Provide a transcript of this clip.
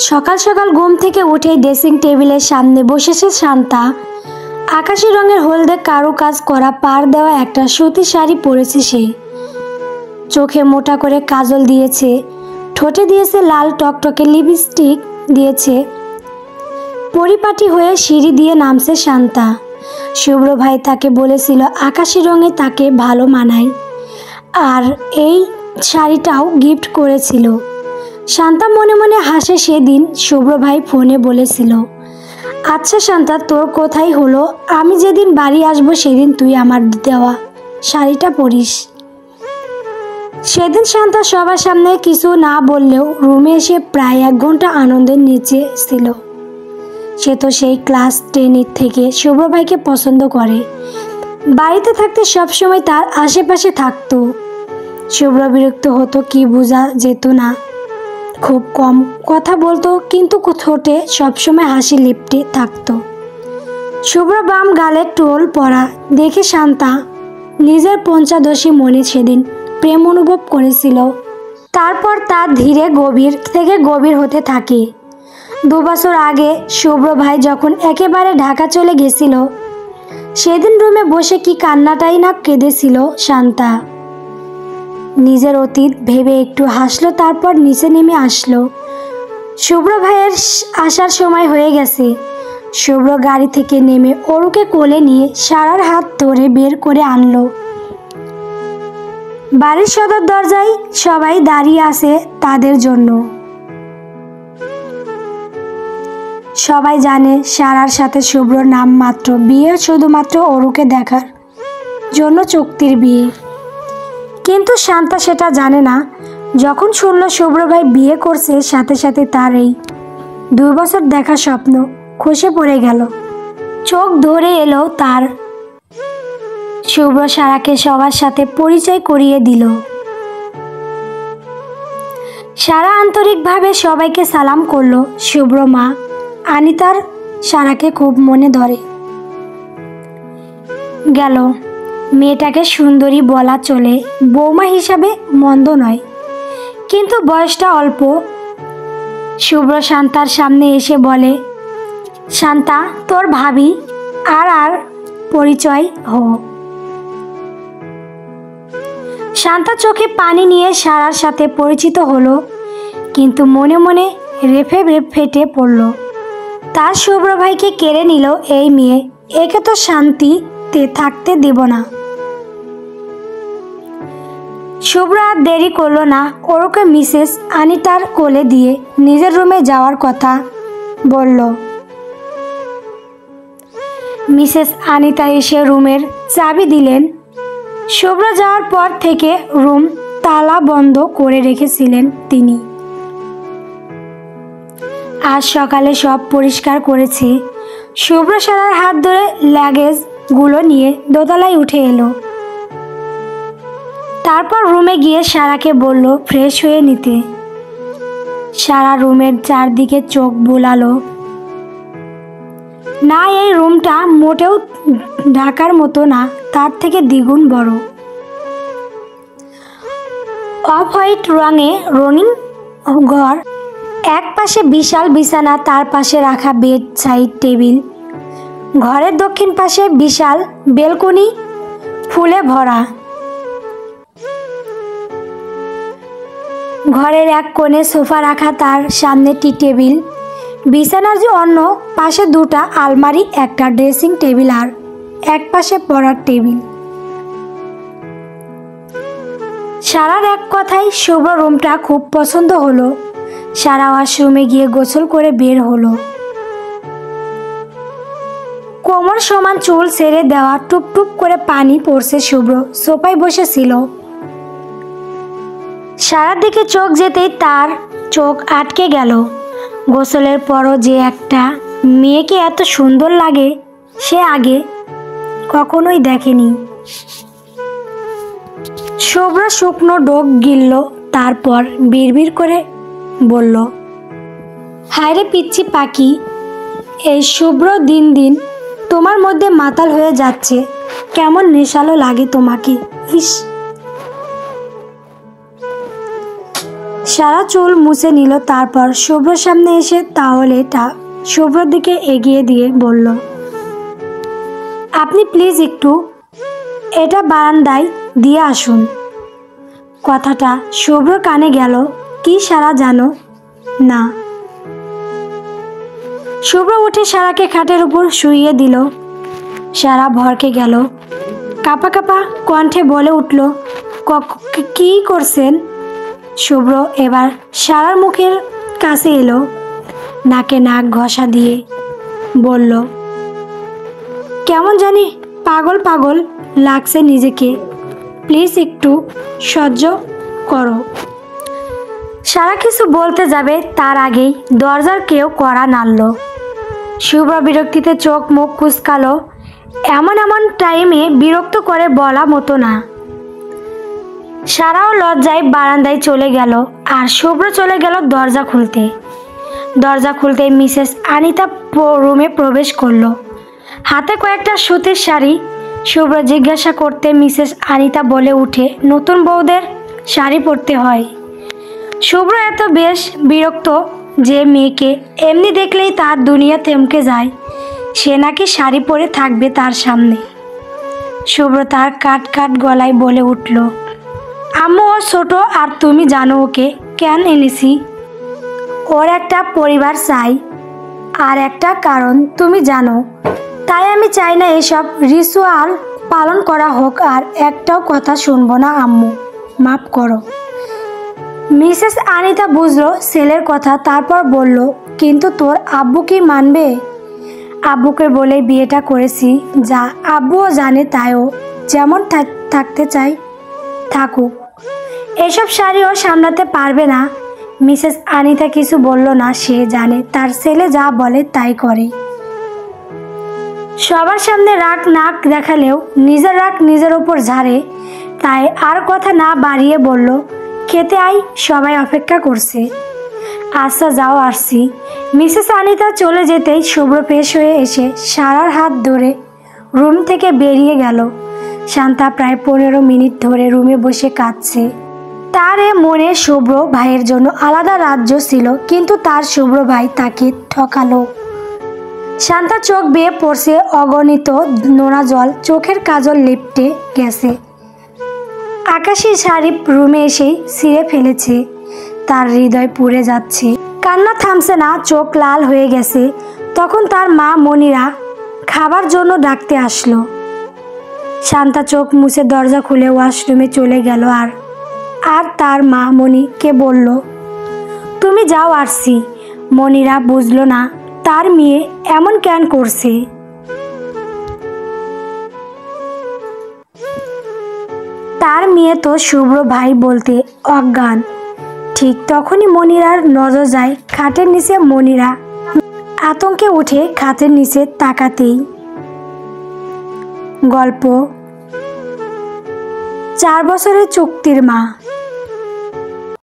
সকাল সকাল ঘুম থেকে উঠেই ড্রেসিং টেবিলের সামনে বসেছে শান্তা। আকাশি রঙের হলদে কারুকাজ করা পাড় দেওয়া একটা সুতি শাড়ি পরেছে সে। চোখে মোটা করে কাজল দিয়েছে, ঠোঁটে দিয়েছে লাল টকটকে লিপস্টিক দিয়েছে। পরিপাটি হয়ে সিঁড়ি দিয়ে নামছে শান্তা। শুভ্র ভাই তাকে বলেছিল আকাশি রঙে তাকে ভালো মানায়, আর এই শাড়িটাও গিফট করেছিল। শান্তা মনে মনে হাসে। সেদিন শুভ্র ভাই ফোনে বলেছিল, আচ্ছা শান্তা, তোর কোথায় হলো? আমি যেদিন বাড়ি আসবো সেদিন তুই আমার দেওয়া শাড়িটা পরিস। সেদিন শান্তা সবার সামনে কিছু না বললেও রুমে এসে প্রায় 1 ঘন্টা আনন্দের নিচে ছিল। সে তো সেই ক্লাস 10 থেকে শুভ্র ভাইকে পছন্দ করে। বাড়িতে থাকতে সবসময় তার আশেপাশে থাকতো। শুভ্র বিরক্ত হতো কি বোঝা যেত না। খুব কম কথা বলতো, কিন্তু ঠোঁটে সবসময় হাসি লিপটে থাকতো। শুভ্র বাম গালে টোল পরা দেখে শান্তা নিজের পঞ্চদশী মনে সেদিন প্রেম অনুভব করেছিল। তারপর তা ধীরে গভীর থেকে গভীর হতে থাকে। 2 বছর আগে শুভ্র ভাই যখন একেবারে ঢাকা চলে গেছিল, সেদিন রুমে বসে কি কান্নাটাই না কেঁদেছিল শান্তা। নিজের অতীত ভেবে একটু হাসলো, তারপর নিচে নেমে আসলো। শুভ্র ভাইয়ের আসার সময় হয়ে গেছে। শুভ্র গাড়ি থেকে নেমে অরুকে কোলে নিয়ে সারার হাত ধরে বের করে আনলো। বাড়ির সদর দরজায় সবাই দাঁড়িয়ে আছে তাদের জন্য। সবাই জানে সারার সাথে শুভ্রর নাম মাত্র বিয়ে, শুধুমাত্র অরুকে দেখার জন্য চুক্তির বিয়ে। কিন্তু শান্তা সেটা জানে না। যখন শুনল শুভ্র ভাই বিয়ে করছে, সাথে সাথে তার এই 2 বছর দেখা স্বপ্ন খসে পড়ে গেল। চোখ ধরে এলো তার। শুভ্র সারাকে সবার সাথে পরিচয় করিয়ে দিল। সারা আন্তরিকভাবে সবাইকে সালাম করলো। শুভ্র মা আনিতার সারাকে খুব মনে ধরে গেল। মেয়েটাকে সুন্দরী বলা চলে, বৌমা হিসাবে মন্দ নয়, কিন্তু বয়সটা অল্প। শুভ্র শান্তার সামনে এসে বলে, শান্তা, তোর ভাবি আর পরিচয় হো। শান্তা চোখে পানি নিয়ে সারার সাথে পরিচিত হলো, কিন্তু মনে মনে রেফে ফেটে পড়ল। তার শুভ্র ভাইকে কেড়ে নিল এই মেয়ে, একে তো শান্তিতে থাকতে দেব না। শুভ্র আর দেরি করলো না, ওরকে মিসেস আনিতার কোলে দিয়ে নিজের রুমে যাওয়ার কথা বলল। মিসেস আনিতা এসে রুমের চাবি দিলেন। শুভ্র যাওয়ার পর থেকে রুম তালা বন্ধ করে রেখেছিলেন তিনি। আজ সকালে সব পরিষ্কার করেছে। শুভ্র সারার হাত ধরে লাগেজগুলো নিয়ে দোতলায় উঠে এলো। তারপর রুমে গিয়ে সারাকে বলল ফ্রেশ হয়ে নিতে। সারা রুমের চারদিকে চোখ বুলালো। না, এই রুমটা মোটেও ঢাকার মতো না, তার থেকে দ্বিগুণ বড়। অফ হোয়াইট রঙে রঙিন ঘর, এক পাশে বিশাল বিছানা, তার পাশে রাখা বেড সাইড টেবিল। ঘরের দক্ষিণ পাশে বিশাল বেলকনি ফুলে ভরা। ঘরের এক কোণে সোফা রাখা, তার সামনে টি টেবিল। বিছানার যে অন্য পাশে 2টা আলমারি, একটা ড্রেসিং টেবিল আর এক পাশে পড়ার টেবিল। সারার এক কথায় শুভ্র রুমটা খুব পছন্দ হলো। সারা ওয়াশরুমে গিয়ে গোসল করে বের হলো। কোমর সমান চুল ছেড়ে দেওয়া, টুপটুপ করে পানি পড়ছে। শুভ্র সোফায় বসেছিল। সারার দিকে চোখ যেতেই তার চোখ আটকে গেল। গোসলের পরও যে একটা মেয়েকে এত সুন্দর লাগে সে আগে কখনোই দেখেনি। শুভ্র শুকনো ডোক গিলল, তারপর বিড়বিড় করে বলল, হায়রে পিচ্ছি পাখি, এই শুভ্র দিন দিন তোমার মধ্যে মাতাল হয়ে যাচ্ছে। কেমন নেশালো লাগে তোমাকে, ইস। সারা চুল মুছে নিল, তারপর শুভ্রর সামনে এসে তাহলেটা শুভ্রর দিকে এগিয়ে দিয়ে বলল, আপনি প্লিজ একটু এটা বারান্দায় দিয়ে আসুন। কথাটা শুভ্রর কানে গেল কি সারা জানো না। শুভ্র উঠে সারাকে খাটের উপর শুইয়ে দিল। সারা ভরকে গেল, কাঁপা কাঁপা কণ্ঠে বলে উঠল, কি করছেন? শুভ্র এবার সারার মুখের কাছে এলো, নাকে নাক ঘষা দিয়ে বলল, কেমন জানি পাগল পাগল লাগছে নিজেকে, প্লিজ একটু সহ্য করো। সারা কিছু বলতে যাবে তার আগেই দরজার কেউ কড়া নাড়ল। শুভ্র বিরক্তিতে চোখ মুখ কুঁচকালো। এমন টাইমে বিরক্ত করে বলা মতো না। সারাও লজ্জায় বারান্দায় চলে গেল আর শুভ্র চলে গেল দরজা খুলতে। দরজা খুলতে মিসেস আনিতা রুমে প্রবেশ করলো, হাতে কয়েকটা সুতির শাড়ি। শুভ্র জিজ্ঞাসা করতে মিসেস আনিতা বলে উঠে, নতুন বউদের শাড়ি পরতে হয়। শুভ্র এত বেশ বিরক্ত যে মেয়েকে এমনি দেখলেই তার দুনিয়া থমকে যায়, সে নাকি শাড়ি পরে থাকবে তার সামনে। শুভ্র তার কাট কাট গলায় বলে উঠল, আম্মু ও ছোট আর তুমি জানো ওকে কেন এনেছি? ওর একটা পরিবার চাই, আর একটা কারণ তুমি জানো। তাই আমি চাই না এসব রিচুয়াল পালন করা হোক, আর একটাও কথা শুনবো না আম্মু, মাফ করো। মিসেস আনিতা বুঝলো ছেলের কথা, তারপর বলল, কিন্তু তোর আব্বু কি মানবে? আব্বুকে বলে বিয়েটা করেছি, যা আব্বুও জানে, তাইও যেমন থাকতে চাই থাকুক। এসব শাড়িও সামলাতে পারবে না। মিসেস আনিতা কিছু বলল না, সে জানে তার ছেলে যা বলে তাই করে। সবার সামনে রাগ নাক দেখালেও নিজের রাগ নিজের ওপর ঝাড়ে, তাই আর কথা না বাড়িয়ে বলল, খেতে আই, সবাই অপেক্ষা করছে। আচ্ছা যাও, আসছি। মিসেস আনিতা চলে যেতেই শুভ্র ফ্রেশ হয়ে এসে সারার হাত ধরে রুম থেকে বেরিয়ে গেল। শান্তা প্রায় 15 মিনিট ধরে রুমে বসে কাঁদছে। তার মনে শুভ্র ভাইয়ের জন্য আলাদা রাজ্য ছিল, কিন্তু তার শুভ্র ভাই তাকে ঠকালো। শান্তা চোখ বেয়ে পড়ছে অগণিত নোনা জল, চোখের কাজল লিপটে গেছে। আকাশী শাড়ি রুমে এসে ছিঁড়ে ফেলেছে, তার হৃদয় পুড়ে যাচ্ছে, কান্না থামছে না, চোখ লাল হয়ে গেছে। তখন তার মা মনিরা খাবার জন্য ডাকতে আসলো। শান্তা চোখ মুছে দরজা খুলে ওয়াশরুমে চলে গেল আর তার মা মনিকে বলল, তুমি যাও, আসছি। মনিরা বুঝলো না তার মেয়ে এমন কেন করছে। তার মেয়ে তো শুভ্র ভাই বলতে অজ্ঞান। ঠিক তখনই মনিরার নজর যায় খাটের নিচে। মনিরা আতঙ্কে উঠে খাটের নিচে তাকাতেই গল্প 4 বছরের চুক্তির মা।